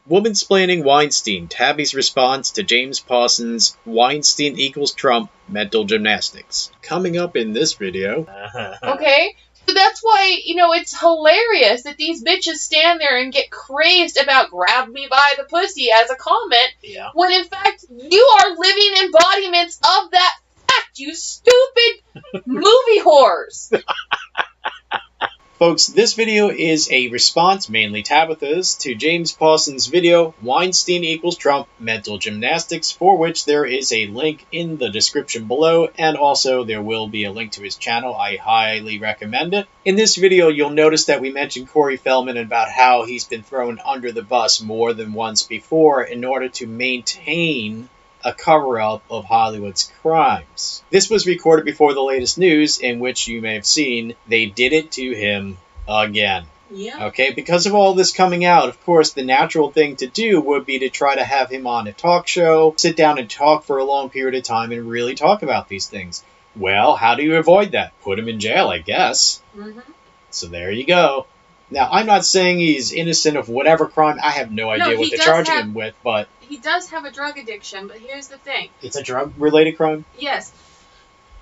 Womansplaining Weinstein, Tabby's response to James Pawson's Weinstein equals Trump mental gymnastics. Coming up in this video. Okay? So that's why, it's hilarious that these bitches stand there and get crazed about grab me by the pussy as a comment, when in fact you are living embodiments of that fact, you stupid movie whores. Folks, this video is a response, mainly Tabitha's, to James Pawson's video, Weinstein equals Trump mental gymnastics, for which there is a link in the description below, and also there will be a link to his channel. I highly recommend it. In this video, you'll notice that we mentioned Corey Feldman about how he's been thrown under the bus more than once before in order to maintain a cover-up of Hollywood's crimes. This was recorded before the latest news, in which you may have seen they did it to him again. Yeah. Okay, because of all this coming out, of course, the natural thing to do would be to try to have him on a talk show, sit down and talk for a long period of time and really talk about these things. Well, how do you avoid that? Put him in jail, I guess. Mm-hmm. So there you go. Now, I'm not saying he's innocent of whatever crime. I have no idea what they're charging him with, but he does have a drug addiction, but here's the thing. It's a drug-related crime? Yes.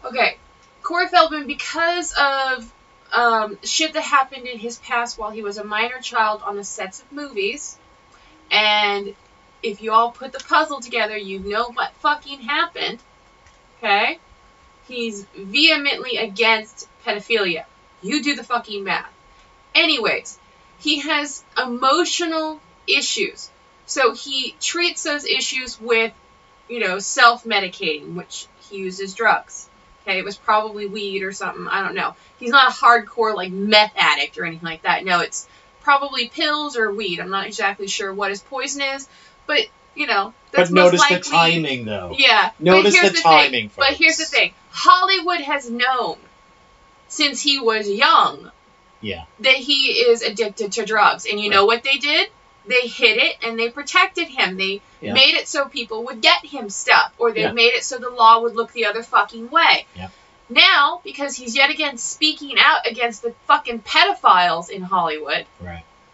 Okay. Corey Feldman, because of shit that happened in his past while he was a minor child on the sets of movies, and if you all put the puzzle together, you know what fucking happened, okay? He's vehemently against pedophilia. You do the fucking math. Anyways, he has emotional issues. So he treats those issues with, self-medicating, which he uses drugs. Okay, it was probably weed or something. I don't know. He's not a hardcore, meth addict or anything like that. No, it's probably pills or weed. I'm not exactly sure what his poison is. But, that's but notice the timing, though. Yeah. Notice the timing, folks. But here's the thing. Hollywood has known since he was young that he is addicted to drugs. And you know what they did? They hid it and they protected him. They made it so people would get him stuff. Or they made it so the law would look the other fucking way. Yeah. Now, because he's yet again speaking out against the fucking pedophiles in Hollywood,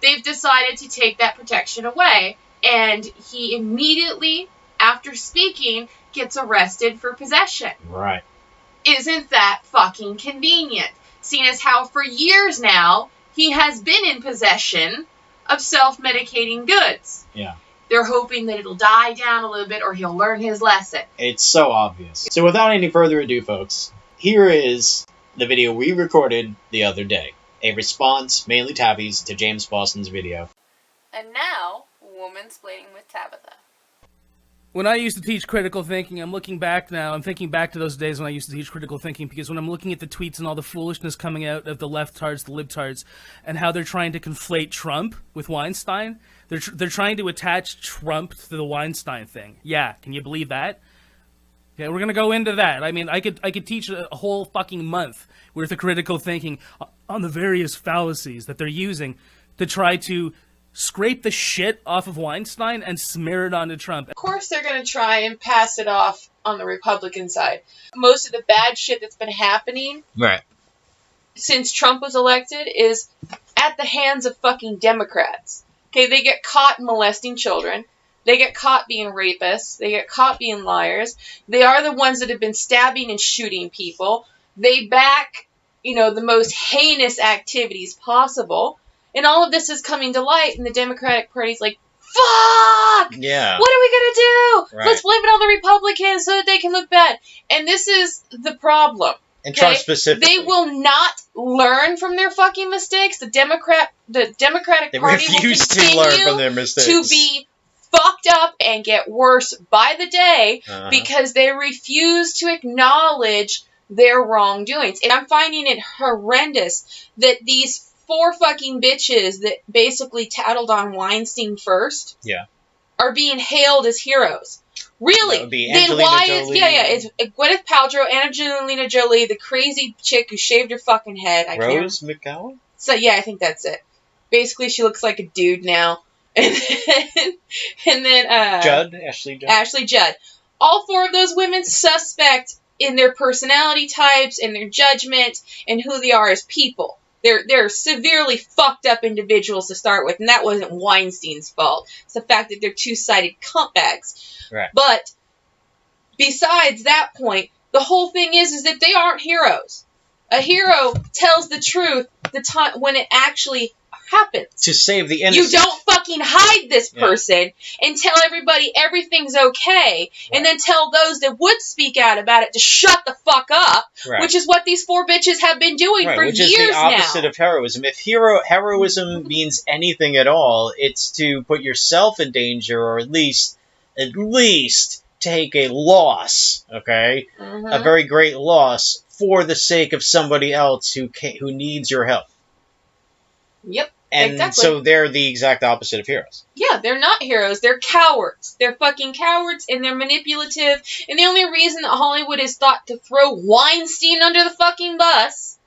they've decided to take that protection away. And he immediately, after speaking, gets arrested for possession. Right. Isn't that fucking convenient? Seeing as how for years now, he has been in possession of self-medicating goods. Yeah. They're hoping that it'll die down a little bit or he'll learn his lesson. It's so obvious. So without any further ado, folks, here is the video we recorded the other day. A response, mainly Tabby's, to James Pawson's video. And now, Womansplaining with Tabitha. When I used to teach critical thinking, I'm looking back now, I'm thinking back to those days when I used to teach critical thinking, because when I'm looking at the tweets and all the foolishness coming out of the leftards, the libtards, and how they're trying to conflate Trump with Weinstein, they're trying to attach Trump to the Weinstein thing. Yeah, can you believe that? Okay, we're gonna go into that. I mean, I could teach a whole fucking month worth of critical thinking on the various fallacies that they're using to try to scrape the shit off of Weinstein and smear it onto Trump. Of course they're going to try and pass it off on the Republican side. Most of the bad shit that's been happening since Trump was elected is at the hands of fucking Democrats. Okay, they get caught molesting children. They get caught being rapists. They get caught being liars. They are the ones that have been stabbing and shooting people. They back, the most heinous activities possible. And all of this is coming to light, and the Democratic Party's like, fuck! Yeah. What are we going to do? Right. Let's blame it on the Republicans so that they can look bad. And this is the problem. And Trump specifically. They will not learn from their fucking mistakes. The Democratic Party refuse will to learn from their mistakes. To be fucked up and get worse by the day because they refuse to acknowledge their wrongdoings. And I'm finding it horrendous that these 4 fucking bitches that basically tattled on Weinstein first are being hailed as heroes. Really? That would be then Angelina why Jolie. it's Gwyneth Paltrow, Angelina Jolie, the crazy chick who shaved her fucking head. Rose McGowan? So yeah, I think that's it. Basically, she looks like a dude now. And then Ashley Judd. All 4 of those women suspect in their personality types and their judgment and who they are as people. They're severely fucked up individuals to start with, and that wasn't Weinstein's fault. It's the fact that they're two-sided cuntbags. Right. But besides that point, the whole thing is that they aren't heroes. A hero tells the truth the time when it actually happens. To save the innocent. You don't fucking hide this person and tell everybody everything's okay, and then tell those that would speak out about it to shut the fuck up, which is what these four bitches have been doing for years now. Which is the opposite of heroism. If heroism means anything at all, it's to put yourself in danger, or at least take a loss, okay? A very great loss for the sake of somebody else who needs your help. Yep. And exactly. So they're the exact opposite of heroes. Yeah, they're not heroes. They're cowards. They're fucking cowards, and they're manipulative. And the only reason that Hollywood has thought to throw Weinstein under the fucking bus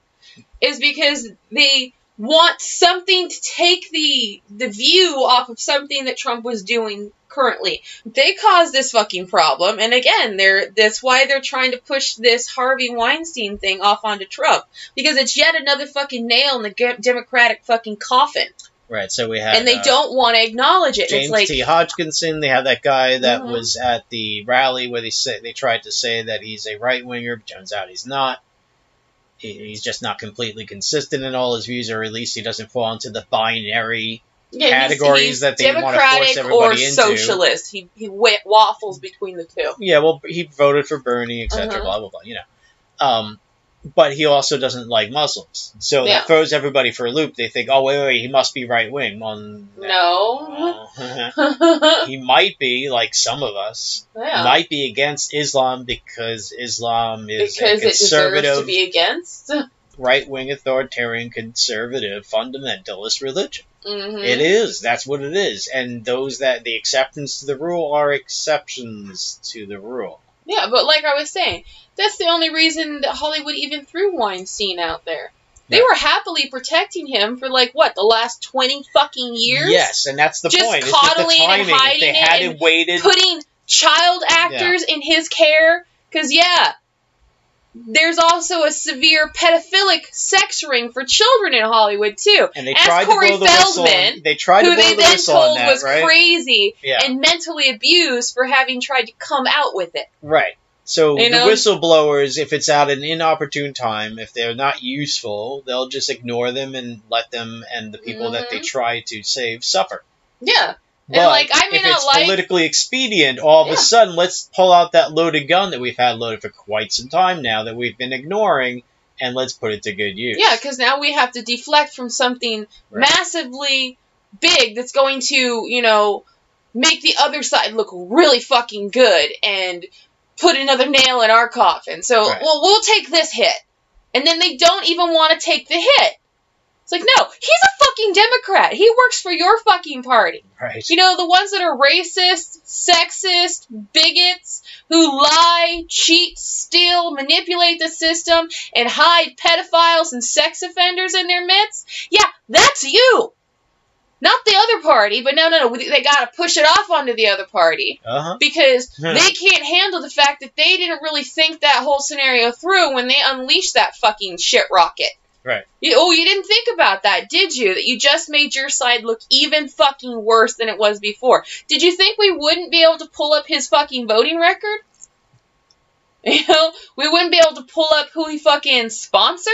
is because they want something to take the view off of something that Trump was doing currently. They caused this fucking problem, and again, that's why they're trying to push this Harvey Weinstein thing off onto Trump, because it's yet another fucking nail in the Democratic fucking coffin. Right, so we have... And they don't want to acknowledge it. James T. Hodgkinson, they have that guy that was at the rally where they tried to say that he's a right-winger, but turns out he's not. He's just not completely consistent in all his views, or at least he doesn't fall into the binary categories that they want to force everybody into. Democratic or socialist. He waffles between the two. Yeah, well, he voted for Bernie, etc., blah, blah, blah, you know. But he also doesn't like Muslims. So that throws everybody for a loop. They think, oh, wait, he must be right-wing. Well, no. He might be, like some of us. Yeah. He might be against Islam because Islam is a conservative... Because it deserves to be against? Right-wing, authoritarian, conservative, fundamentalist religion. It is. That's what it is. And the exceptions to the rule are exceptions to the rule. Yeah, but like I was saying, that's the only reason that Hollywood even threw Weinstein out there. They were happily protecting him for, the last 20 fucking years? Yes, and that's the point. Just coddling and hiding if they hadn't waited... putting child actors in his care. Because, there's also a severe pedophilic sex ring for children in Hollywood, too. And they tried Corey to blow the Feldman, who they then told was crazy and mentally abused for having tried to come out with it. Right. So the whistleblowers, if it's at an inopportune time, if they're not useful, they'll just ignore them and let them and the people that they try to save suffer. Yeah. But if it's politically expedient, all of a sudden, let's pull out that loaded gun that we've had loaded for quite some time now that we've been ignoring, and let's put it to good use. Yeah, because now we have to deflect from something massively big that's going to, make the other side look really fucking good and put another nail in our coffin. So, we'll take this hit. And then they don't even want to take the hit. It's like, no, he's a fucking Democrat. He works for your fucking party. Right. The ones that are racist, sexist, bigots, who lie, cheat, steal, manipulate the system, and hide pedophiles and sex offenders in their midst. Yeah, that's you. Not the other party, but no, they gotta push it off onto the other party. Because they can't handle the fact that they didn't really think that whole scenario through when they unleashed that fucking shit rocket. Right. You didn't think about that, did you? That you just made your side look even fucking worse than it was before. Did you think we wouldn't be able to pull up his fucking voting record? We wouldn't be able to pull up who he fucking sponsored?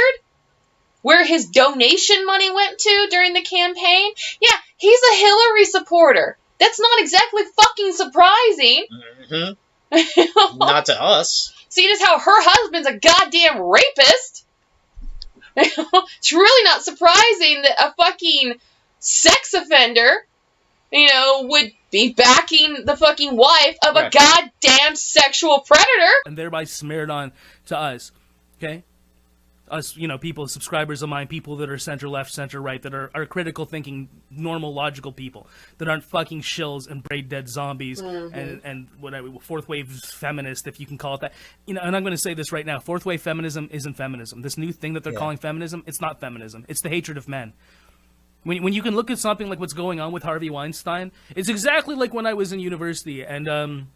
Where his donation money went to during the campaign? Yeah, he's a Hillary supporter. That's not exactly fucking surprising. Not to us. Seeing as how her husband's a goddamn rapist. It's really not surprising that a fucking sex offender, would be backing the fucking wife of a goddamn sexual predator. And thereby smeared on to us, okay? Us, people, subscribers of mine, people that are center-left, center-right, that are critical thinking, normal, logical people, that aren't fucking shills and brain-dead zombies and whatever, fourth-wave feminist, if you can call it that. And I'm going to say this right now, fourth-wave feminism isn't feminism. This new thing that they're calling feminism, it's not feminism. It's the hatred of men. When you can look at something like what's going on with Harvey Weinstein, it's exactly like when I was in university, and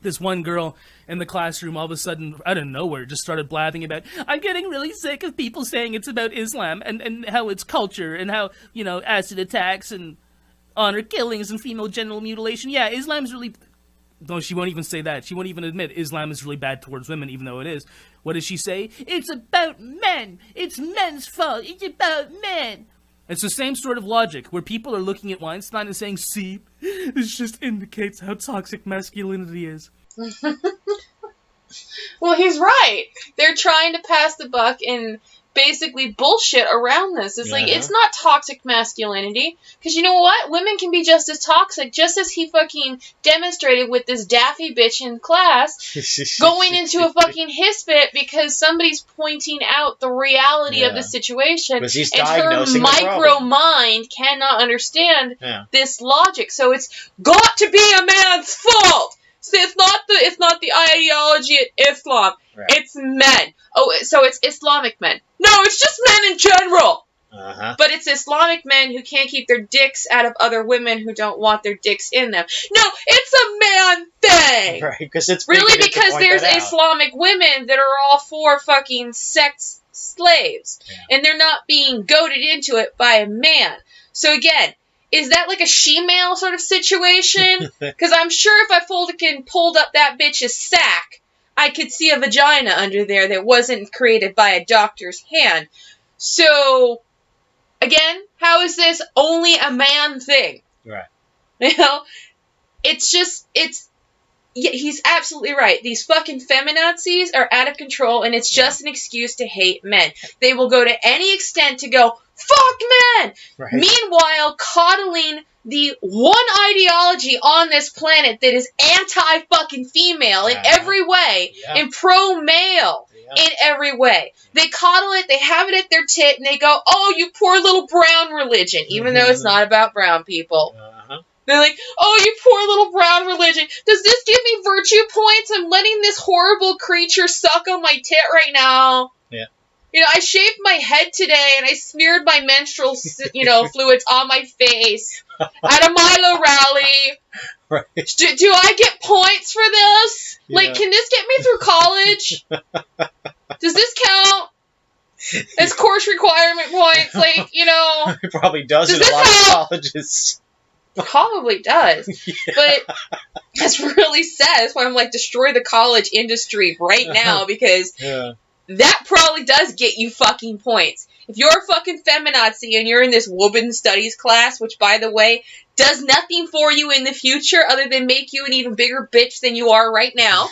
this one girl in the classroom all of a sudden, out of nowhere, just started blathing about, I'm getting really sick of people saying it's about Islam and how it's culture and how, you know, acid attacks and honor killings and female genital mutilation. Yeah, Islam's really... No, she won't even say that. She won't even admit Islam is really bad towards women, even though it is. What does she say? It's about men. It's men's fault. It's about men. It's the same sort of logic, where people are looking at Weinstein and saying, see, this just indicates how toxic masculinity is. Well, he's right. They're trying to pass the buck and basically bullshit around this. It's like, it's not toxic masculinity. Because you know what? Women can be just as toxic, just as he fucking demonstrated with this daffy bitch in class going into a fucking hiss fit because somebody's pointing out the reality of the situation. He's and her micro mind cannot understand this logic. So it's got to be a man's fault. So it's not the ideology at Islam. Right. It's men. Oh, so it's Islamic men. No, it's just men in general. But it's Islamic men who can't keep their dicks out of other women who don't want their dicks in them. No, it's a man thing. Right, because it's really because there's Islamic women that are all for fucking sex slaves, and they're not being goaded into it by a man. So again, is that like a she-male sort of situation? Because I'm sure if I pulled up that bitch's sack, I could see a vagina under there that wasn't created by a doctor's hand. So, again, how is this only a man thing? Right. You know? He's absolutely right. These fucking feminazis are out of control, and it's just an excuse to hate men. They will go to any extent to go, fuck men! Right. Meanwhile, coddling the one ideology on this planet that is anti-fucking female in every way, and pro-male in every way. They coddle it, they have it at their tit, and they go, oh, you poor little brown religion, even though it's not about brown people. They're like, oh, you poor little brown religion. Does this give me virtue points? I'm letting this horrible creature suck on my tit right now. Yeah. You know, I shaved my head today, and I smeared my menstrual, fluids on my face at a Milo rally. Right. Do I get points for this? Yeah. Like, can this get me through college? Does this count as course requirement points? Like, you know. It probably does in a lot of colleges. Probably does. But that's really sad. That's why I'm like, destroy the college industry right now, because that probably does get you fucking points. If you're a fucking feminazi and you're in this woman studies class, which, by the way, does nothing for you in the future other than make you an even bigger bitch than you are right now.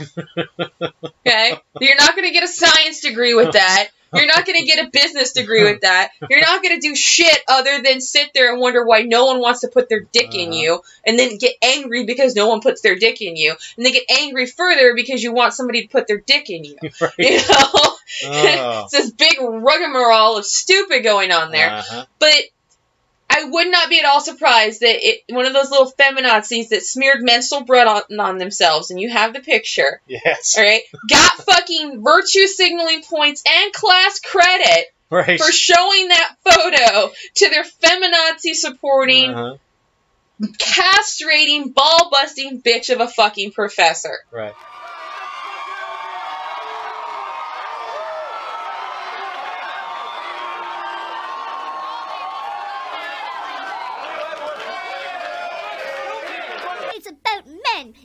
Okay? You're not going to get a science degree with that. You're not going to get a business degree with that. You're not going to do shit other than sit there and wonder why no one wants to put their dick in you, and then get angry because no one puts their dick in you, and then get angry further because you want somebody to put their dick in you. Right. You know? It's this big rigmarole of stupid going on there. But I would not be at all surprised that one of those little feminazis that smeared menstrual blood on themselves, and you have the picture. Yes. All right. Got fucking virtue signaling points and class credit for showing that photo to their feminazi supporting, castrating, ball busting bitch of a fucking professor. Right.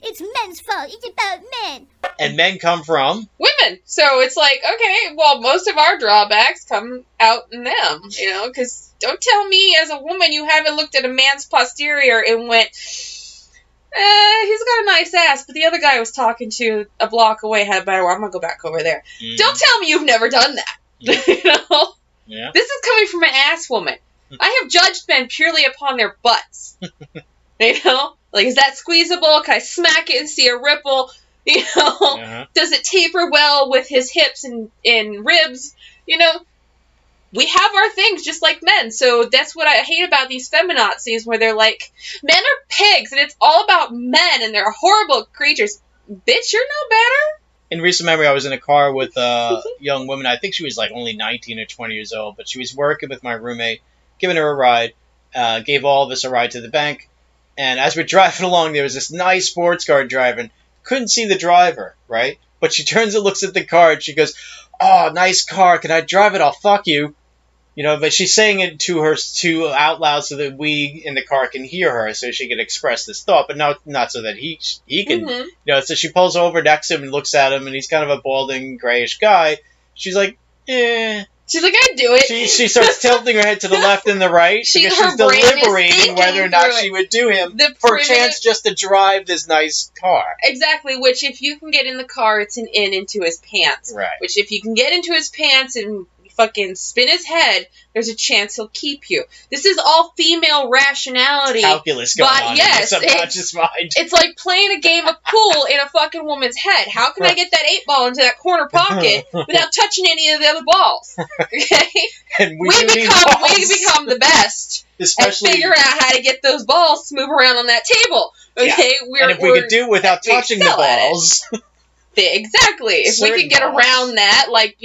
It's men's fault. It's about men. And men come from? Women. So it's like, okay, well, most of our drawbacks come out in them, you know, because don't tell me as a woman you haven't looked at a man's posterior and went, he's got a nice ass, but the other guy I was talking to a block away had a better one. I'm going to go back over there. Don't tell me you've never done that. You know? Yeah. This is coming from an ass woman. I have judged men purely upon their butts. You know? Like, is that squeezable? Can I smack it and see a ripple? You know? Does it taper well with his hips and ribs? You know? We have our things just like men. So that's what I hate about these feminazis, where they're like, men are pigs, and it's all about men, and they're horrible creatures. Bitch, you're no better. In recent memory, I was in a car with a young woman. I think she was like only 19 or 20 years old, but she was working with my roommate, giving her a ride, gave all of us a ride to the bank. And as we're driving along, there was this nice sports car driving, couldn't see the driver, right? But she turns and looks at the car, and she goes, "Oh, nice car. Can I drive it? I'll fuck you." But she's saying it to out loud so that we in the car can hear her, so she can express this thought, but not so that he can. Mm-hmm. So she pulls over next to him and looks at him, and he's kind of a balding, grayish guy. She's like, eh. She's like, I'd do it. She starts tilting her head to the left and the right because she's deliberating whether or not she would do him for a chance just to drive this nice car. Exactly, which if you can get in the car, it's an in into his pants. Right. Which if you can get into his pants and fucking spin his head, there's a chance he'll keep you. This is all female rationality. Calculus going on in the subconscious mind. It's like playing a game of pool in a fucking woman's head. How can I get that 8-ball into that corner pocket without touching any of the other balls? Okay? And we become the best especially at figuring out how to get those balls to move around on that table. Okay? Yeah. And if we could do it without touching the balls. Exactly. If we could get around that, like,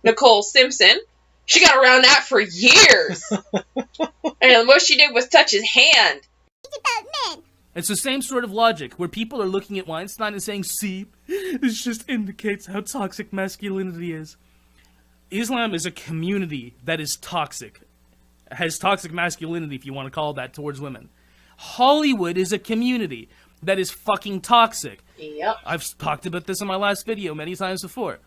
Nicole Simpson. She got around that for years. And the most she did was touch his hand. It's about men. It's the same sort of logic, where people are looking at Weinstein and saying, see, this just indicates how toxic masculinity is. Islam is a community that is toxic. Has toxic masculinity, if you want to call that, towards women. Hollywood is a community that is fucking toxic. Yep. I've talked about this in my last video many times before.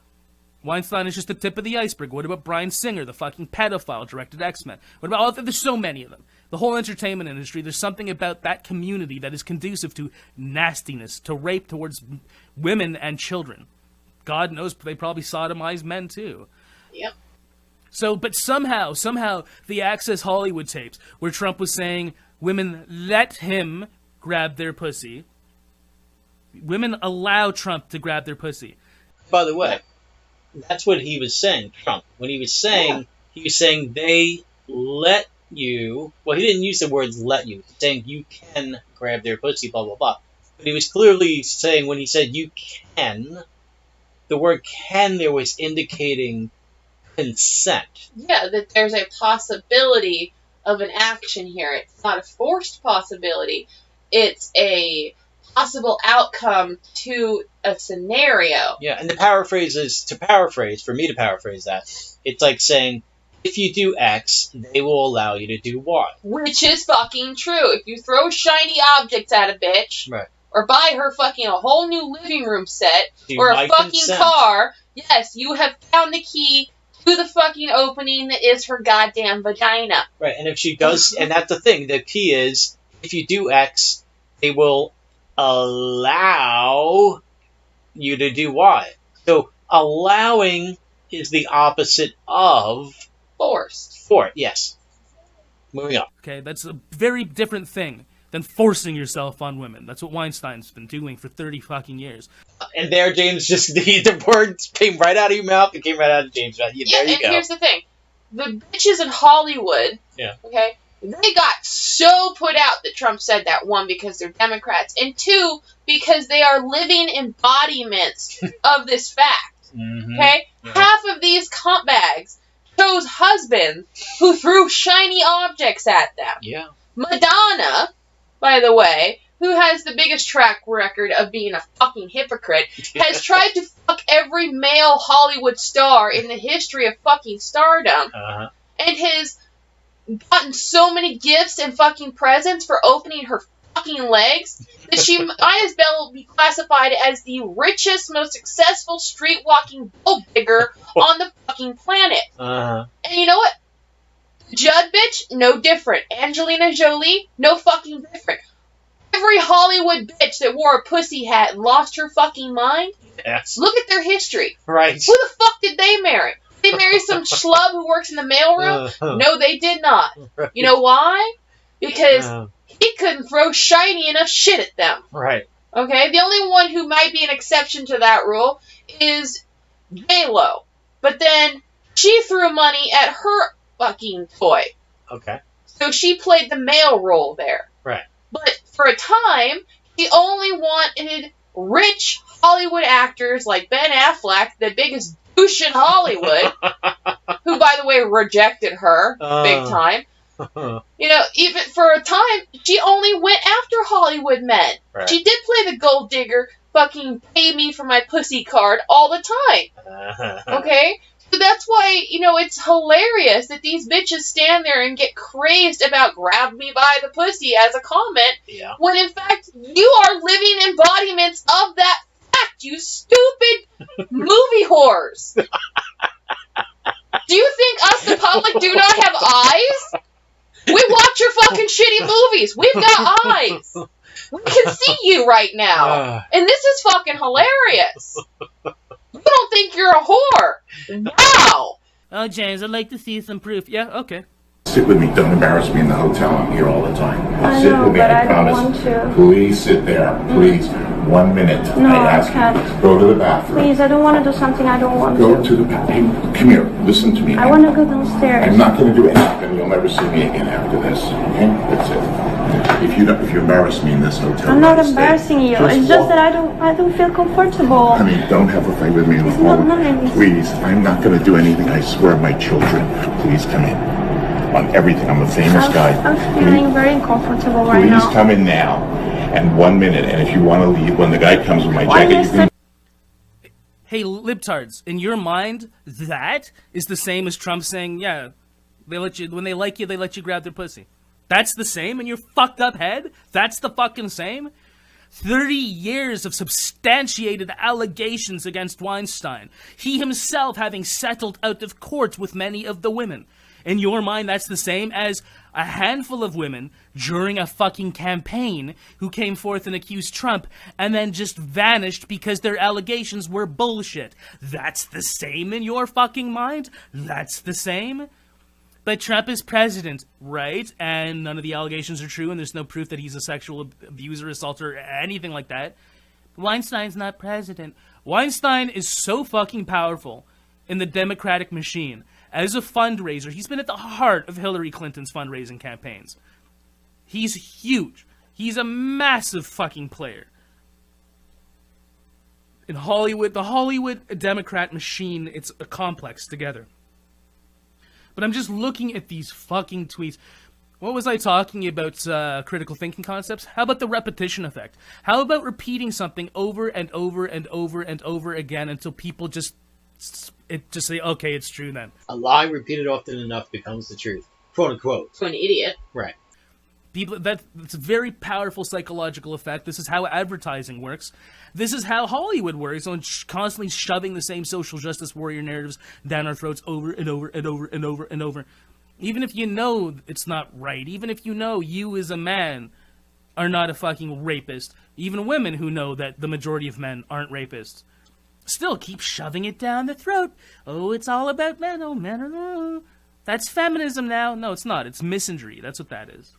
Weinstein is just the tip of the iceberg. What about Bryan Singer, the fucking pedophile directed X-Men? What about there's so many of them. The whole entertainment industry, there's something about that community that is conducive to nastiness, to rape towards women and children. God knows they probably sodomize men too. Yep. So, but somehow, the Access Hollywood tapes, where Trump was saying, women let him grab their pussy. Women allow Trump to grab their pussy. By the way, that's what he was saying, Trump. When he was saying, he was saying they let you, well, he didn't use the words let you. He's saying you can grab their pussy, blah, blah, blah. But he was clearly saying when he said you can, the word can there was indicating consent. Yeah, that there's a possibility of an action here. It's not a forced possibility. It's a possible outcome to a scenario. Yeah, and the paraphrase is, for me to paraphrase that, it's like saying, if you do X, they will allow you to do Y. Which is fucking true. If you throw shiny objects at a bitch, right, or buy her fucking a whole new living room set, or a fucking car, yes, you have found the key to the fucking opening that is her goddamn vagina. Right, and if she does, and that's the thing, the key is, if you do X, they will allow you to do Y. So, allowing is the opposite of forced. Yes. Moving on. Okay, that's a very different thing than forcing yourself on women. That's what Weinstein's been doing for 30 fucking years. And there, James, just the words came right out of your mouth. It came right out of James' mouth. Yeah, there you go. And here's the thing. The bitches in Hollywood, okay, they got so put out that Trump said that, one, because they're Democrats, and two, because they are living embodiments of this fact. Okay? Yeah. Half of these cunt bags chose husbands who threw shiny objects at them. Yeah. Madonna, by the way, who has the biggest track record of being a fucking hypocrite, has tried to fuck every male Hollywood star in the history of fucking stardom, and has gotten so many gifts and fucking presents for opening her fucking legs that she might as well be classified as the richest, most successful street-walking gold digger on the fucking planet. And you know what? Judd bitch, no different. Angelina Jolie, no fucking different. Every Hollywood bitch that wore a pussy hat and lost her fucking mind, look at their history. Right. Who the fuck did they marry? Did they marry some schlub who works in the mailroom? No, they did not. Right. You know why? Because he couldn't throw shiny enough shit at them. Right. Okay? The only one who might be an exception to that rule is J-Lo. But then she threw money at her fucking toy. Okay. So she played the male role there. Right. But for a time, he only wanted rich Hollywood actors like Ben Affleck, the biggest douche in Hollywood, who, by the way, rejected her big time. You know, even for a time, she only went after Hollywood men. Right. She did play the gold digger, fucking pay me for my pussy card all the time. Okay? So that's why, it's hilarious that these bitches stand there and get crazed about grab me by the pussy as a comment, when in fact you are living embodiments of that fact, you stupid movie whores. Do you think us, the public, do not have eyes? We watch your fucking shitty movies. We've got eyes. We can see you right now. And this is fucking hilarious. You don't think you're a whore. Wow. Oh, James, I'd like to see some proof. Yeah, okay. Sit with me. Don't embarrass me in the hotel. I'm here all the time. I Sit know, with me. but I promise. don't want to. Please sit there. Please. 1 minute. No, I ask I can't. you. Go to the bathroom. Please, I don't want to do something I don't want Go to the bathroom. Hey, come here. Listen to me. I want to go downstairs. I'm not going to do anything. You'll never see me again after this. Okay? That's it. If you embarrass me in this hotel, I'm not embarrassing you. It's just that I don't feel comfortable. Honey, don't have a fight with me in the hall. Please, I'm not going to do anything. I swear, my children. Please come in. On everything. I'm a famous guy. I'm feeling very uncomfortable right now. Please come in now. And 1 minute. And if you want to leave, when the guy comes with my jacket, you can... Hey, libtards, in your mind, that is the same as Trump saying, yeah, when they like you, they let you grab their pussy. That's the same in your fucked up head? That's the fucking same? 30 years of substantiated allegations against Weinstein. He himself having settled out of court with many of the women. In your mind, that's the same as a handful of women during a fucking campaign who came forth and accused Trump and then just vanished because their allegations were bullshit. That's the same in your fucking mind? That's the same? But Trump is president, right? And none of the allegations are true, and there's no proof that he's a sexual abuser, assaulter, anything like that. Weinstein's not president. Weinstein is so fucking powerful in the Democratic machine. As a fundraiser, he's been at the heart of Hillary Clinton's fundraising campaigns. He's huge. He's a massive fucking player. In Hollywood, the Hollywood Democrat machine, it's a complex together. But I'm just looking at these fucking tweets. What was I talking about? Critical thinking concepts? How about the repetition effect? How about repeating something over and over and over and over again until people just say, okay, it's true then. A lie repeated often enough becomes the truth. Quote unquote. To an idiot. Right. People, that's a very powerful psychological effect. This is how advertising works. This is how Hollywood works, on constantly shoving the same social justice warrior narratives down our throats over and over and over and over and over. Even if you know it's not right, even if you know you as a man are not a fucking rapist, even women who know that the majority of men aren't rapists, still keep shoving it down the throat. Oh, it's all about men. Oh, men are... That's feminism now. No, it's not. It's misandry. That's what that is.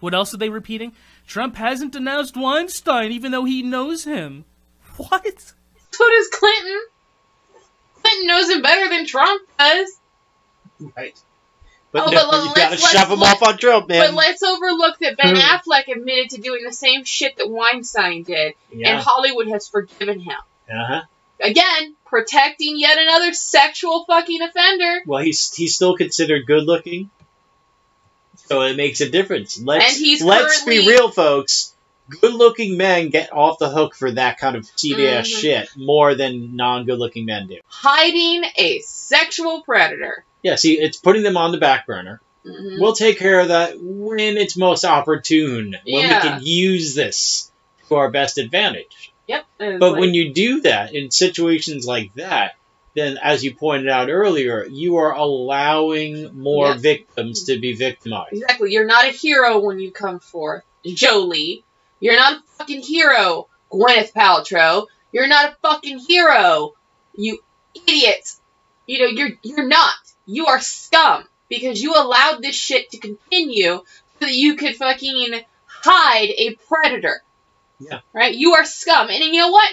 What else are they repeating? Trump hasn't denounced Weinstein even though he knows him. What? So does Clinton. Clinton knows him better than Trump does. Right. But you gotta shove him off on Trump, man. But let's overlook that Ben Affleck admitted to doing the same shit that Weinstein did, and Hollywood has forgiven him. Uh-huh. Again, protecting yet another sexual fucking offender. Well, he's still considered good looking. So it makes a difference. Let's be real, folks. Good-looking men get off the hook for that kind of seedy-ass shit more than non-good-looking men do. Hiding a sexual predator. Yeah, see, it's putting them on the back burner. Mm-hmm. We'll take care of that when it's most opportune, when we can use this to our best advantage. Yep. But when you do that in situations like that, then, as you pointed out earlier, you are allowing more victims to be victimized. Exactly. You're not a hero when you come forth, Jolie. You're not a fucking hero, Gwyneth Paltrow. You're not a fucking hero, you idiots. You're not. You are scum because you allowed this shit to continue so that you could fucking hide a predator. Yeah. Right? You are scum. And you know what?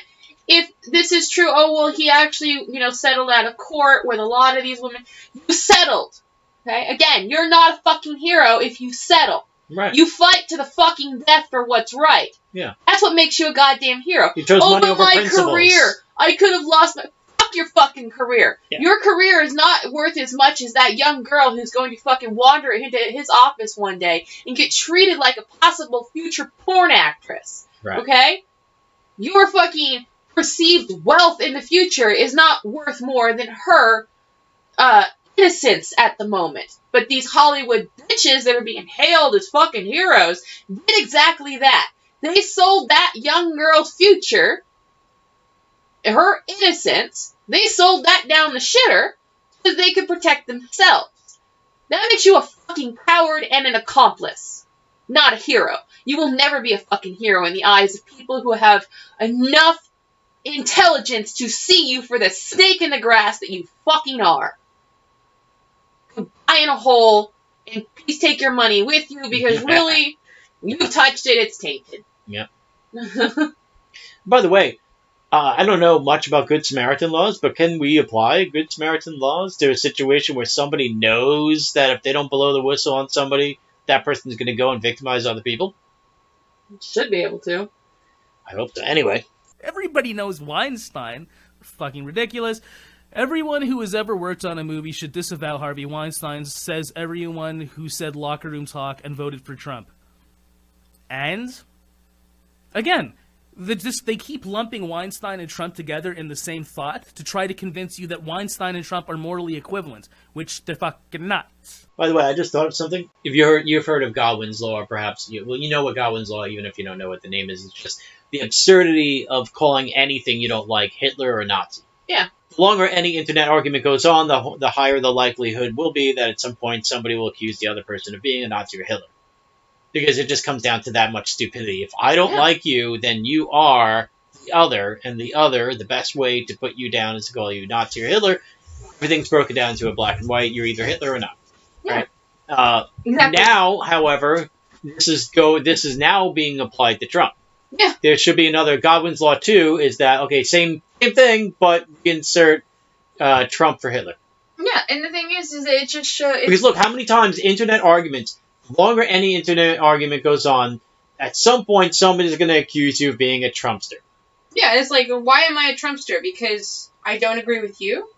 If this is true, he actually, settled out of court with a lot of these women. You settled. Okay? Again, you're not a fucking hero if you settle. Right. You fight to the fucking death for what's right. Yeah. That's what makes you a goddamn hero. You chose money over principles. Career, I could have lost my... Fuck your fucking career. Yeah. Your career is not worth as much as that young girl who's going to fucking wander into his office one day and get treated like a possible future porn actress. Right. Okay? your fucking perceived wealth in the future is not worth more than her innocence at the moment. But these Hollywood bitches that are being hailed as fucking heroes did exactly that. They sold that young girl's future, her innocence, they sold that down the shitter so they could protect themselves. That makes you a fucking coward and an accomplice, not a hero. You will never be a fucking hero in the eyes of people who have enough intelligence to see you for the snake in the grass that you fucking are. Die in a hole and please take your money with you because really, you touched it, it's tainted. Yep. By the way, I don't know much about Good Samaritan laws, but can we apply Good Samaritan laws to a situation where somebody knows that if they don't blow the whistle on somebody, that person's going to go and victimize other people? Should be able to. I hope so. Anyway. Everybody knows Weinstein. Fucking ridiculous. Everyone who has ever worked on a movie should disavow Harvey Weinstein, says everyone who said locker room talk and voted for Trump. And, again, they keep lumping Weinstein and Trump together in the same thought to try to convince you that Weinstein and Trump are morally equivalent, which they're fucking not. By the way, I just thought of something. If you've heard of Godwin's law, or perhaps you know what Godwin's law, even if you don't know what the name is. It's just the absurdity of calling anything you don't like Hitler or Nazi. Yeah. The longer any internet argument goes on, the higher the likelihood will be that at some point somebody will accuse the other person of being a Nazi or Hitler. Because it just comes down to that much stupidity. If I don't like you, then you are the other, and the other, the best way to put you down is to call you Nazi or Hitler. Everything's broken down to a black and white. You're either Hitler or not. Yeah. Right? Exactly. Now, however, this is now being applied to Trump. Yeah. There should be another Godwin's law too. Is that okay? Same thing, but insert Trump for Hitler. Yeah, and the thing is it just shows. Because look, how many times internet arguments. The longer any internet argument goes on, at some point somebody's going to accuse you of being a Trumpster. Yeah, it's like, why am I a Trumpster? Because I don't agree with you?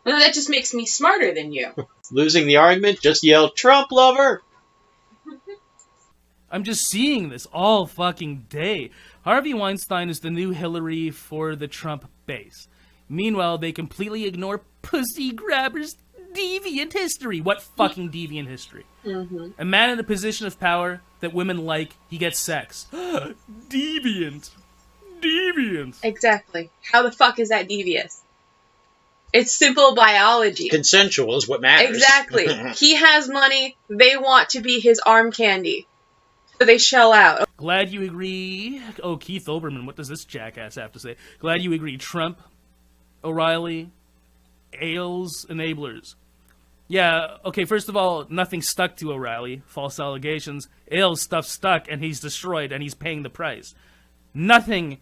Well, that just makes me smarter than you. Losing the argument, just yell, Trump lover! I'm just seeing this all fucking day. Harvey Weinstein is the new Hillary for the Trump base. Meanwhile, they completely ignore pussy grabbers' deviant history. What fucking deviant history? Mm-hmm. A man in a position of power that women like, he gets sex. Deviant. Deviant. Exactly. How the fuck is that devious? It's simple biology. Consensual is what matters. Exactly. He has money. They want to be his arm candy. So they shell out. Glad you agree. Oh, Keith Olbermann, what does this jackass have to say? Glad you agree. Trump, O'Reilly, Ailes, enablers. Yeah, okay, first of all, nothing stuck to O'Reilly. False allegations. Ailes' stuff stuck, and he's destroyed, and he's paying the price. Nothing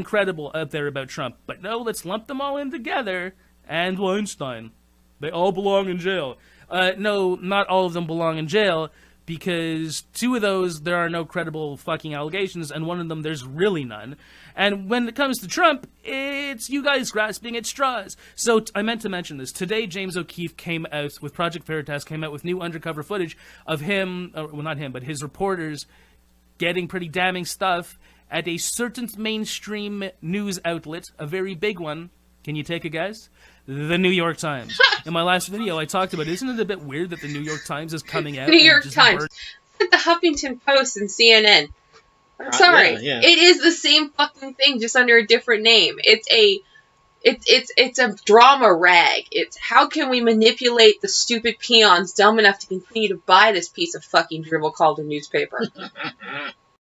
credible out there about Trump. But no, let's lump them all in together. And Weinstein. They all belong in jail. No, not all of them belong in jail, because two of those, there are no credible fucking allegations, and one of them, there's really none. And when it comes to Trump, it's you guys grasping at straws. So I meant to mention this. Today, James O'Keefe came out with Project Veritas, came out with new undercover footage of him, well, not him, but his reporters getting pretty damning stuff at a certain mainstream news outlet, a very big one. Can you take a guess? The New York Times. In my last video, I talked about, isn't it a bit weird that the New York Times is coming out? New York Times. The Huffington Post and CNN. I'm sorry. Yeah. It is the same fucking thing, just under a different name. It's a drama rag. It's how can we manipulate the stupid peons dumb enough to continue to buy this piece of fucking dribble called a newspaper.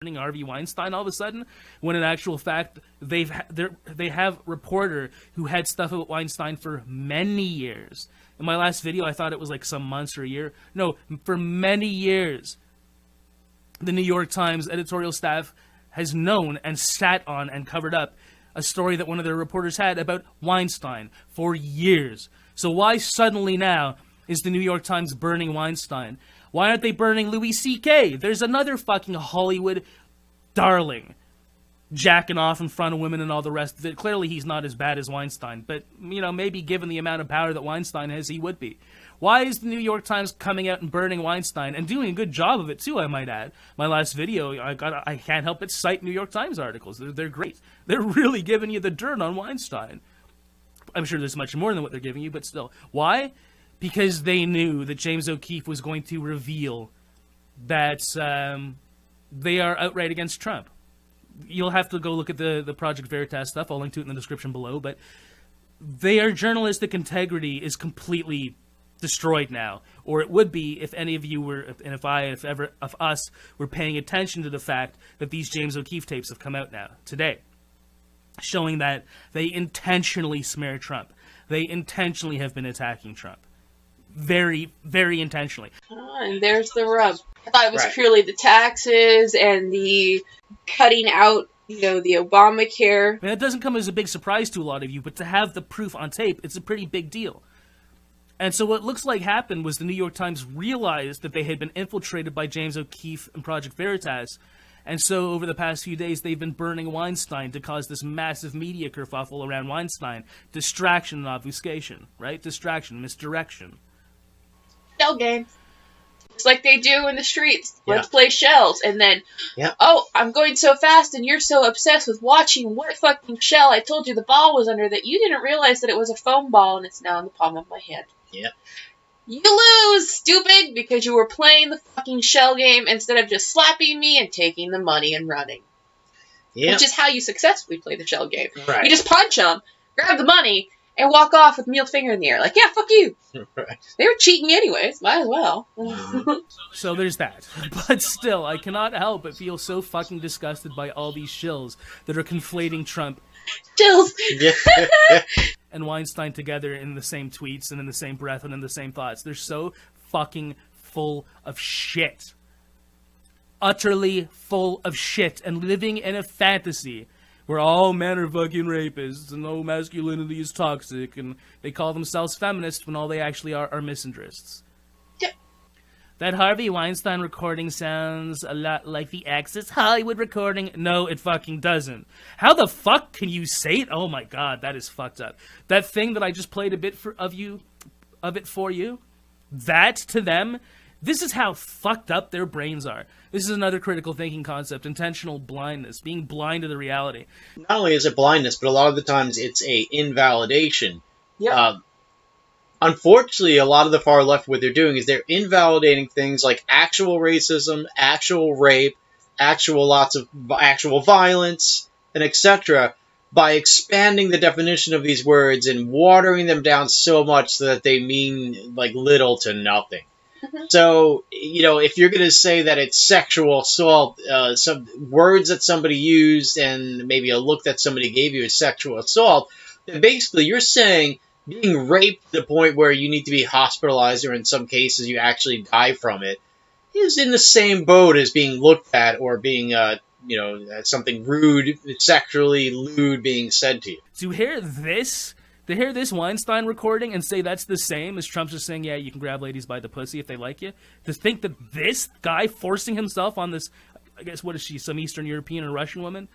Harvey Weinstein all of a sudden, when in actual fact they have reporter who had stuff about Weinstein for many years. In my last video, I thought it was like some months or a year. No, for many years, the New York Times editorial staff has known and sat on and covered up a story that one of their reporters had about Weinstein for years. So why suddenly now is the New York Times burning Weinstein? Why aren't they burning Louis C.K.? There's another fucking Hollywood darling. jacking off in front of women and all the rest of it. Clearly he's not as bad as Weinstein, but, maybe given the amount of power that Weinstein has, he would be. Why is the New York Times coming out and burning Weinstein, and doing a good job of it too, I might add? My last video, I can't help but cite New York Times articles. They're great. They're really giving you the dirt on Weinstein. I'm sure there's much more than what they're giving you, but still. Why? Because they knew that James O'Keefe was going to reveal that they are outright against Trump. You'll have to go look at the Project Veritas stuff. I'll link to it in the description below. But their journalistic integrity is completely destroyed now. Or it would be if any of you were, and if us were paying attention to the fact that these James O'Keefe tapes have come out now, today, showing that they intentionally smear Trump. They intentionally have been attacking Trump. Very, very intentionally. And there's the rub. I thought it was purely the taxes and the cutting out, the Obamacare. And it doesn't come as a big surprise to a lot of you, but to have the proof on tape, it's a pretty big deal. And so what looks like happened was the New York Times realized that they had been infiltrated by James O'Keefe and Project Veritas. And so over the past few days, they've been burning Weinstein to cause this massive media kerfuffle around Weinstein. Distraction and obfuscation, right? Distraction, misdirection. Shell game. It's like they do in the streets. Let's play shells. And then, I'm going so fast and you're so obsessed with watching what fucking shell I told you the ball was under that you didn't realize that it was a foam ball and it's now in the palm of my hand. Yeah. You lose, stupid, because you were playing the fucking shell game instead of just slapping me and taking the money and running. Yeah. Which is how you successfully play the shell game. Right. You just punch them, grab the money, and walk off with middle finger in the air. Like, yeah, fuck you. Right. They were cheating anyways. Might as well. So there's that. But still, I cannot help but feel so fucking disgusted by all these shills that are conflating Trump Chills. and Weinstein together in the same tweets and in the same breath and in the same thoughts. They're so fucking full of shit. Utterly full of shit and living in a fantasy where all men are fucking rapists and no masculinity is toxic and they call themselves feminists when all they actually are misandrists. Yep. That Harvey Weinstein recording sounds a lot like the Access Hollywood recording. No, it fucking doesn't. How the fuck can you say it? Oh my god, that is fucked up. That thing that I just played a bit of it for you, that to them, this is how fucked up their brains are. This is another critical thinking concept, intentional blindness, being blind to the reality. Not only is it blindness, but a lot of the times it's a invalidation. Yep. Unfortunately, a lot of the far left, what they're doing is they're invalidating things like actual racism, actual rape, lots of actual violence, and etc. by expanding the definition of these words and watering them down so much so that they mean like little to nothing. So, if you're going to say that it's sexual assault, some words that somebody used and maybe a look that somebody gave you is sexual assault, then basically you're saying being raped to the point where you need to be hospitalized or in some cases you actually die from it is in the same boat as being looked at or being, something rude, sexually lewd being said to you. To hear this Weinstein recording and say that's the same as Trump just saying, yeah, you can grab ladies by the pussy if they like you, to think that this guy forcing himself on this, I guess, what is she, some Eastern European or Russian woman?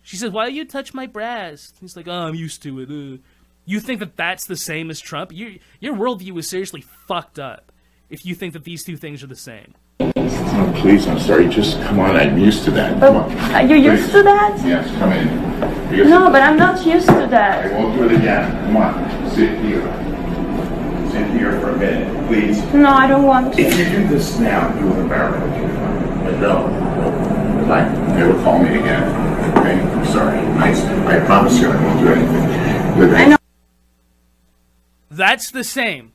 She says, why do you touch my breast? He's like, oh, I'm used to it. You think that that's the same as Trump? Your worldview is seriously fucked up if you think that these two things are the same. Oh, please, I'm sorry. Just come on. I'm used to that. Come on. Are you used to that? Yes, come in. No, but I'm not used to that. I won't do it again. Come on. Sit here. Sit here for a minute, please. No, I don't want to. If you do this now, you will embarrass me. But no. Never call me again. Okay? I'm sorry. I promise you I won't do anything. I know. That's the same.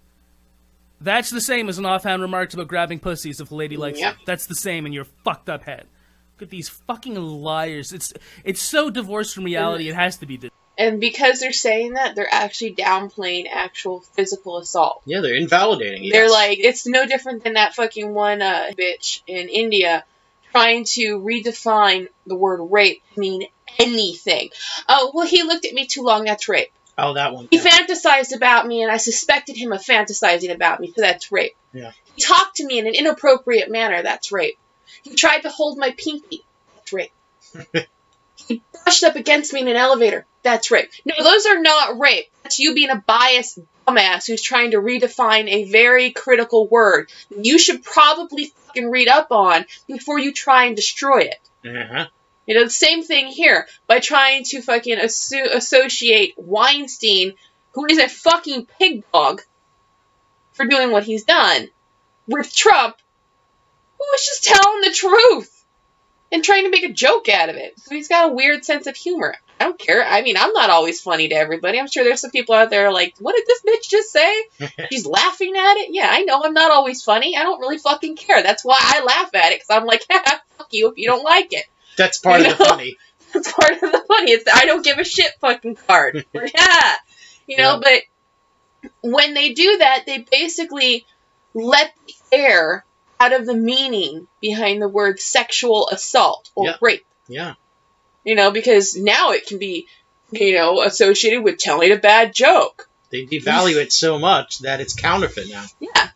That's the same as an offhand remarks about grabbing pussies if a lady likes it. That's the same in your fucked up head. Look at these fucking liars. It's so divorced from reality, it has to be. And because they're saying that, they're actually downplaying actual physical assault. Yeah, they're invalidating it. They're like, it's no different than that fucking one bitch in India trying to redefine the word rape to mean anything. Oh, well, he looked at me too long, that's rape. Oh, that one. He fantasized about me, and I suspected him of fantasizing about me, so that's rape. Yeah. He talked to me in an inappropriate manner, that's rape. He tried to hold my pinky, that's rape. He He brushed up against me in an elevator. That's rape. No, those are not rape. That's you being a biased dumbass who's trying to redefine a very critical word you should probably fucking read up on before you try and destroy it. Uh-huh. You know, the same thing here. By trying to fucking associate Weinstein, who is a fucking pig dog, for doing what he's done, with Trump, who was just telling the truth and trying to make a joke out of it. So he's got a weird sense of humor. I don't care. I mean, I'm not always funny to everybody. I'm sure there's some people out there like, what did this bitch just say? She's laughing at it? Yeah, I know I'm not always funny. I don't really fucking care. That's why I laugh at it, because I'm like, fuck you if you don't like it. That's part of the funny. That's part of the funny. It's the I don't give a shit fucking card. Yeah. You know, but when they do that, they basically let the air out of the meaning behind the word sexual assault or rape. Yeah. You know, because now it can be, you know, associated with telling a bad joke. They devalue it so much that it's counterfeit now. Yeah.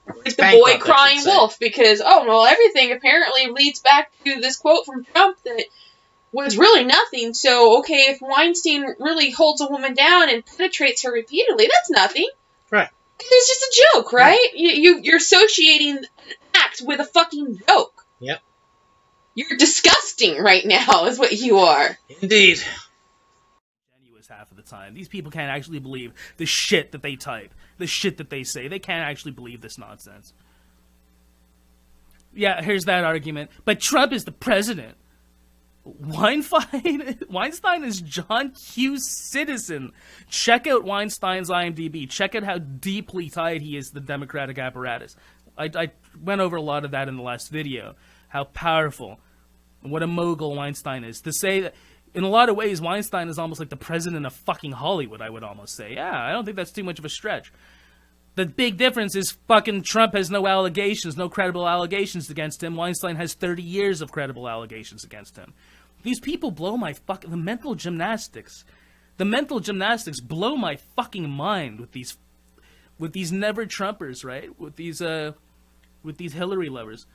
Like the boy crying wolf, because, oh, well, everything apparently leads back to this quote from Trump that was really nothing. So, okay, if Weinstein really holds a woman down and penetrates her repeatedly, that's nothing. Right. It's just a joke, right? You're associating an act with a fucking joke. Yep. You're disgusting right now, is what you are. Indeed. Half of the time. These people can't actually believe the shit that they type, the shit that they say. They can't actually believe this nonsense. Yeah, here's that argument. But Trump is the president. Weinstein is John Q's citizen. Check out Weinstein's IMDb. Check out how deeply tied he is to the Democratic apparatus. I went over a lot of that in the last video. How powerful, what a mogul Weinstein is. To say that, in a lot of ways, Weinstein is almost like the president of fucking Hollywood, I would almost say. Yeah, I don't think that's too much of a stretch. The big difference is fucking Trump has no allegations, no credible allegations against him. Weinstein has 30 years of credible allegations against him. These people blow my fucking... The mental gymnastics blow my fucking mind with these never-Trumpers, right? With these Hillary lovers.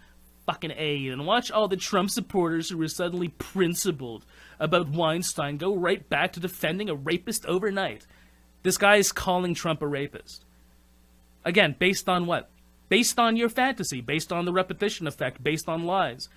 Fucking A. And watch all the Trump supporters who were suddenly principled about Weinstein go right back to defending a rapist overnight. This guy is calling Trump a rapist. Again, based on what? Based on your fantasy, based on the repetition effect, based on lies.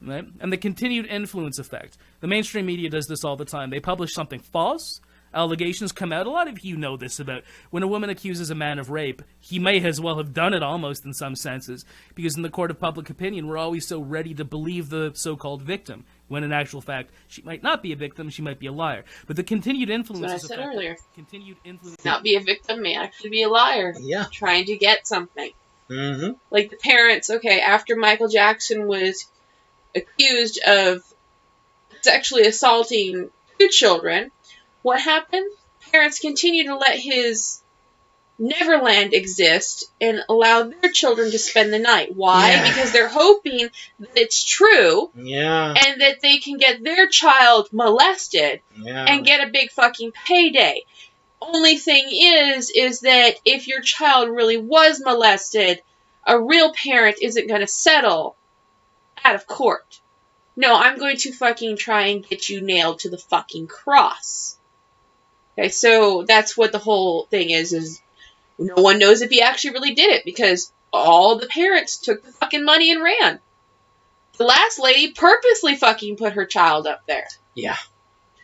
Right? And the continued influence effect. The mainstream media does this all the time. They publish something false, allegations come out. A lot of you know this about when a woman accuses a man of rape, he may as well have done it almost in some senses, because in the court of public opinion, we're always so ready to believe the so-called victim, when in actual fact, she might not be a victim, she might be a liar. But the continued influence... That's what I said earlier. Continued influence... Not be a victim, may actually be a liar. Yeah. Trying to get something. Mm-hmm. Like the parents, okay, after Michael Jackson was accused of sexually assaulting 2 children, what happened? Parents continue to let his Neverland exist and allow their children to spend the night. Why? Yeah. Because they're hoping that it's true. Yeah. And that they can get their child molested and get a big fucking payday. Only thing is that if your child really was molested, a real parent isn't going to settle out of court. No, I'm going to fucking try and get you nailed to the fucking cross. Okay, so that's what the whole thing is no one knows if he actually really did it, because all the parents took the fucking money and ran. The last lady purposely fucking put her child up there. Yeah.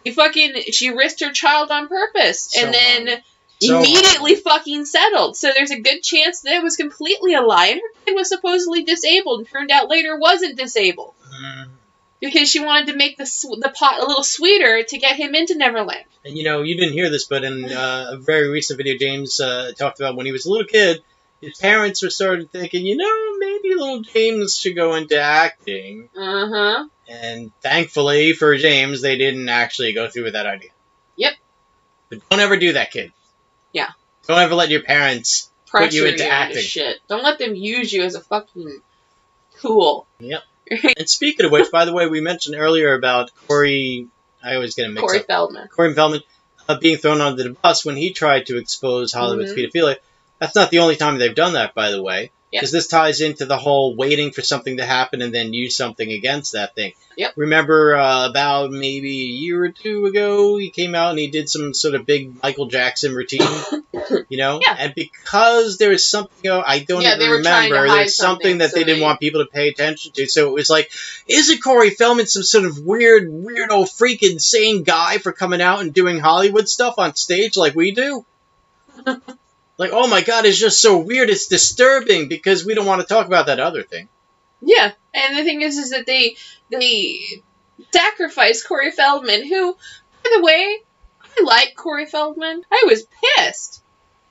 She risked her child on purpose, and then immediately fucking settled. So there's a good chance that it was completely a lie, and her kid was supposedly disabled, and turned out later wasn't disabled. Because she wanted to make the pot a little sweeter to get him into Neverland. And you know, you didn't hear this, but in a very recent video, James talked about when he was a little kid, his parents were started thinking, you know, maybe little James should go into acting. Uh-huh. And thankfully for James, they didn't actually go through with that idea. Yep. But don't ever do that, kid. Yeah. Don't ever let your parents put you into acting. Shit. Don't let them use you as a fucking tool. Yep. And speaking of which, by the way, we mentioned earlier about Corey... I always get him mixed Corey up. Feldman. Corey Feldman being thrown under the bus when he tried to expose Hollywood's pedophilia. That's not the only time they've done that, by the way. Because this ties into the whole waiting for something to happen and then use something against that thing. Yep. Remember about maybe a year or two ago, he came out and he did some sort of big Michael Jackson routine, you know? Yeah. And because there was something, I don't even remember, there's something that they didn't want people to pay attention to. So it was like, isn't Corey Feldman some sort of weirdo, freak, insane guy for coming out and doing Hollywood stuff on stage like we do? Like, oh my God, it's just so weird. It's disturbing because we don't want to talk about that other thing. Yeah, and the thing is that they sacrificed Corey Feldman, who, by the way, I like Corey Feldman. I was pissed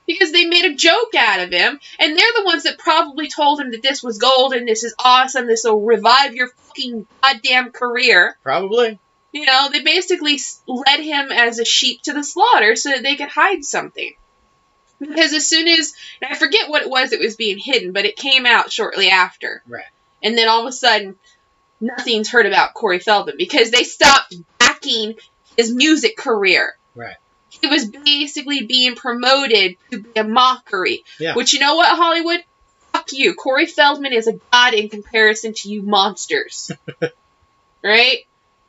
because they made a joke out of him, and they're the ones that probably told him that this was gold and this is awesome, this will revive your fucking goddamn career. Probably. You know, they basically led him as a sheep to the slaughter so that they could hide something. Because as soon as, and I forget what it was that was being hidden, but it came out shortly after. Right. And then all of a sudden, nothing's heard about Corey Feldman because they stopped backing his music career. Right. He was basically being promoted to be a mockery. Yeah. Which, you know what, Hollywood? Fuck you. Corey Feldman is a god in comparison to you monsters. Right?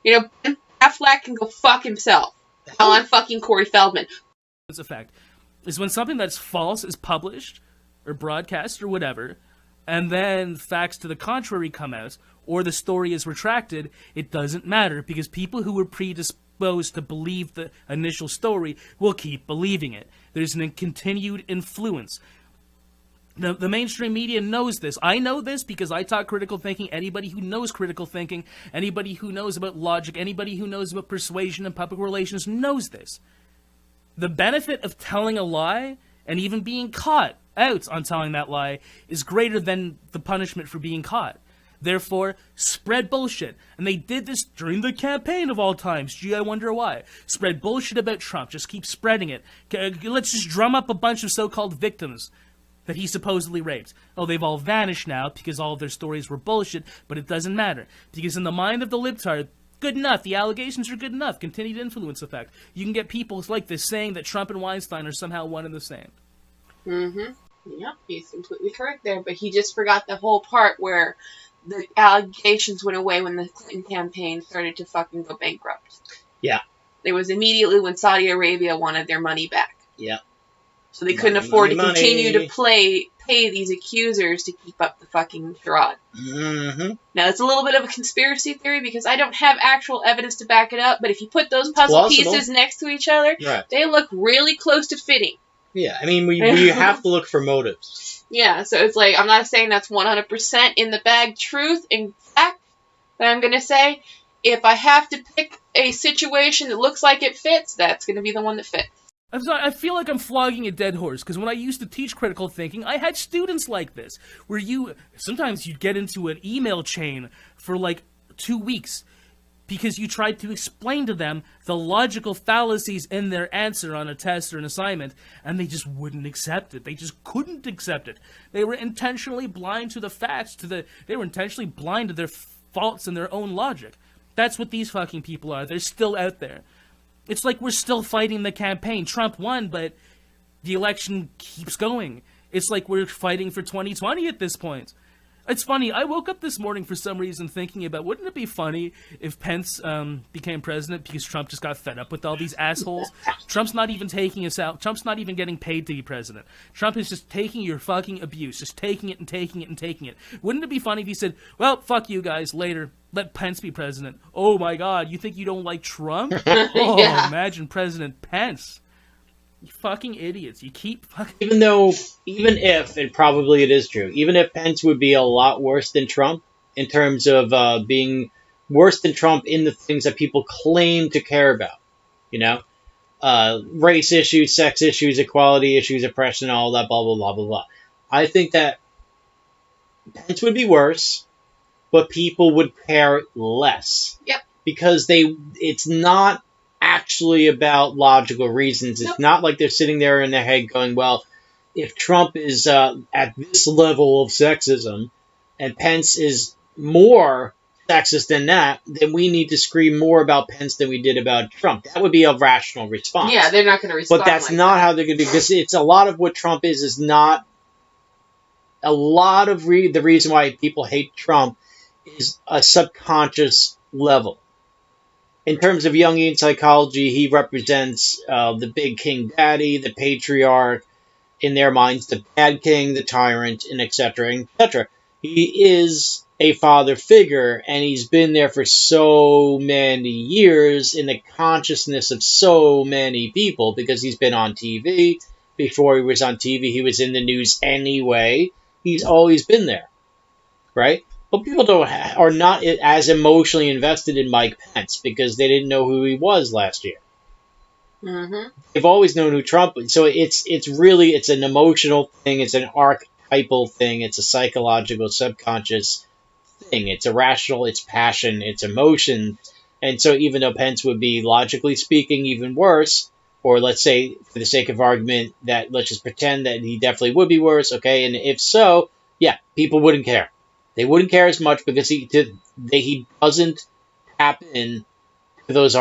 You know, Ben Affleck can go fuck himself. While I'm fucking Corey Feldman. It's a fact. Is when something that's false is published or broadcast or whatever, and then facts to the contrary come out, or the story is retracted, it doesn't matter, because people who were predisposed to believe the initial story will keep believing it. There's a continued influence. The mainstream media knows this. I know this because I taught critical thinking. Anybody who knows critical thinking, anybody who knows about logic, anybody who knows about persuasion and public relations knows this. The benefit of telling a lie and even being caught out on telling that lie is greater than the punishment for being caught. Therefore, spread bullshit. And they did this during the campaign of all times. Gee, I wonder why. Spread bullshit about Trump. Just keep spreading it. Let's just drum up a bunch of so-called victims that he supposedly raped. Oh, they've all vanished now because all of their stories were bullshit, but it doesn't matter. Because in the mind of the libtard, good enough. The allegations are good enough. Continued influence effect. You can get people like this saying that Trump and Weinstein are somehow one and the same. Mm-hmm. Yep, he's completely correct there. But he just forgot the whole part where the allegations went away when the Clinton campaign started to fucking go bankrupt. Yeah. It was immediately when Saudi Arabia wanted their money back. Yeah. So they couldn't afford to continue to pay these accusers to keep up the fucking charade. Mm-hmm. Now, it's a little bit of a conspiracy theory because I don't have actual evidence to back it up, but if you put those puzzle pieces next to each other, they look really close to fitting. Yeah, I mean, we have to look for motives. Yeah, so it's like, I'm not saying that's 100% in the bag truth and fact, but I'm going to say, if I have to pick a situation that looks like it fits, that's going to be the one that fits. I feel like I'm flogging a dead horse, because when I used to teach critical thinking, I had students like this, where sometimes you'd get into an email chain for like 2 weeks, because you tried to explain to them the logical fallacies in their answer on a test or an assignment, and they just wouldn't accept it. They just couldn't accept it. They were intentionally blind to the facts, they were intentionally blind to their faults in their own logic. That's what these fucking people are. They're still out there. It's like we're still fighting the campaign. Trump won, but the election keeps going. It's like we're fighting for 2020 at this point. It's funny, I woke up this morning for some reason thinking about, wouldn't it be funny if Pence became president because Trump just got fed up with all these assholes? Trump's not even taking us out. Trump's not even getting paid to be president. Trump is just taking your fucking abuse, just taking it and taking it and taking it. Wouldn't it be funny if he said, well, fuck you guys, later, let Pence be president. Oh my God, you think you don't like Trump? Oh, yeah. Imagine President Pence. You fucking idiots. You keep fucking... Even if, and probably it is true, even if Pence would be a lot worse than Trump, in terms of being worse than Trump in the things that people claim to care about, you know? Race issues, sex issues, equality issues, oppression, all that, blah, blah, blah, blah, blah. I think that Pence would be worse, but people would care less. Yep. Because it's not actually about logical reasons. It's not like they're sitting there in their head going, well, if Trump is at this level of sexism and Pence is more sexist than that, then we need to scream more about Pence than we did about Trump. That would be a rational response. Yeah, they're not going to respond. But that's not how they're going to be, because it's a lot of what Trump is not a lot of the reason why people hate Trump is a subconscious level. In terms of Jungian psychology, he represents the big king daddy, the patriarch, in their minds, the bad king, the tyrant, and etc., etc. He is a father figure, and he's been there for so many years in the consciousness of so many people, because he's been on TV. Before he was on TV, he was in the news anyway. He's always been there, right? But people are not as emotionally invested in Mike Pence because they didn't know who he was last year. Mm-hmm. They've always known who Trump was. So it's an emotional thing. It's an archetypal thing. It's a psychological, subconscious thing. It's irrational. It's passion. It's emotion. And so even though Pence would be, logically speaking, even worse, or let's say, for the sake of argument, that let's just pretend that he definitely would be worse, okay? And if so, yeah, people wouldn't care. They wouldn't care as much because he doesn't tap in to those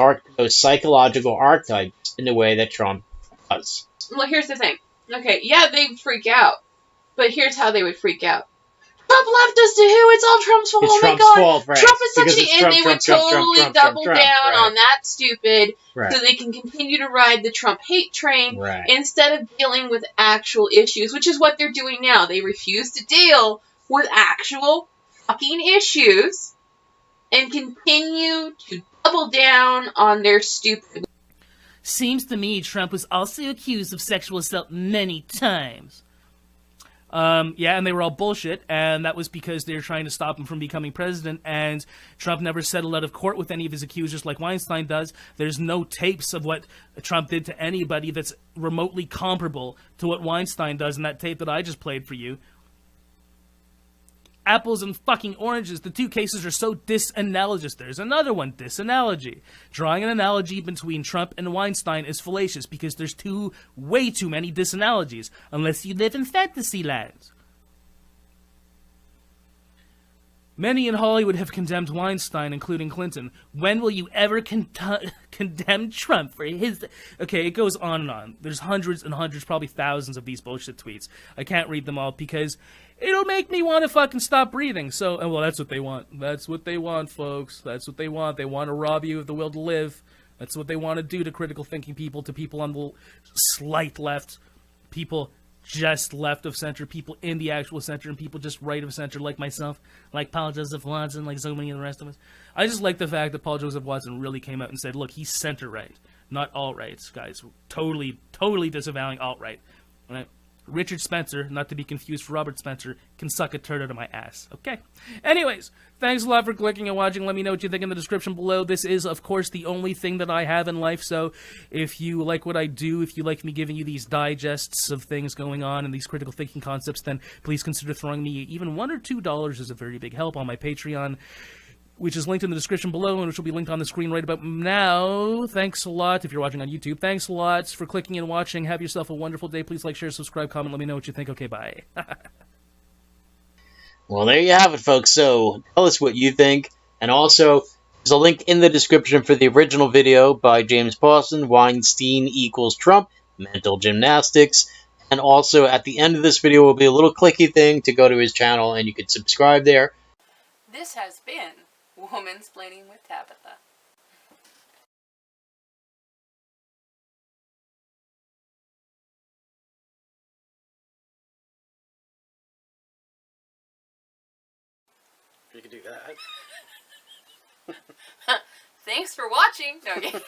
psychological archetypes in the way that Trump does. Well, here's the thing. Okay, yeah, they'd freak out. But here's how they would freak out. Trump left us to who? It's all Trump's fault. It's Oh Trump's my God. fault, right. Trump is such Because an... it's And Trump, they would Trump, totally Trump, double Trump, down right. on that stupid Right. so they can continue to ride the Trump hate train Right. instead of dealing with actual issues, which is what they're doing now. They refuse to deal with actual fucking issues and continue to double down on their stupid... Seems to me Trump was also accused of sexual assault many times. Yeah, and they were all bullshit, and that was because they were trying to stop him from becoming president, and Trump never settled out of court with any of his accusers like Weinstein does. There's no tapes of what Trump did to anybody that's remotely comparable to what Weinstein does in that tape that I just played for you. Apples and fucking oranges. The two cases are so disanalogous. There's another one, disanalogy. Drawing an analogy between Trump and Weinstein is fallacious because there's way too many disanalogies, unless you live in fantasy land. Many in Hollywood have condemned Weinstein, including Clinton. When will you ever condemn Trump for his... Okay, it goes on and on. There's hundreds and hundreds, probably thousands of these bullshit tweets. I can't read them all because it'll make me want to fucking stop breathing. So, well, that's what they want. That's what they want, folks. That's what they want. They want to rob you of the will to live. That's what they want to do to critical thinking people, to people on the slight left, people just left of center, people in the actual center, and people just right of center, like myself, like Paul Joseph Watson, like so many of the rest of us. I just like the fact that Paul Joseph Watson really came out and said, look, he's center-right, not alt-right, guys. Totally disavowing alt-right. Right? Richard Spencer, not to be confused for Robert Spencer, can suck a turd out of my ass. Okay? Anyways, thanks a lot for clicking and watching. Let me know what you think in the description below. This is, of course, the only thing that I have in life, so if you like what I do, if you like me giving you these digests of things going on and these critical thinking concepts, then please consider throwing me even $1 or $2 is a very big help on my Patreon, which is linked in the description below and which will be linked on the screen right about now. Thanks a lot if you're watching on YouTube. Thanks a lot for clicking and watching. Have yourself a wonderful day. Please like, share, subscribe, comment. Let me know what you think. Okay, bye. Well, there you have it, folks. So tell us what you think. And also, there's a link in the description for the original video by James Pawson, Weinstein equals Trump, Mental Gymnastics. And also, at the end of this video will be a little clicky thing to go to his channel, and you can subscribe there. This has been Womansplaining with Tabitha. You can do that. Thanks for watching. No, okay.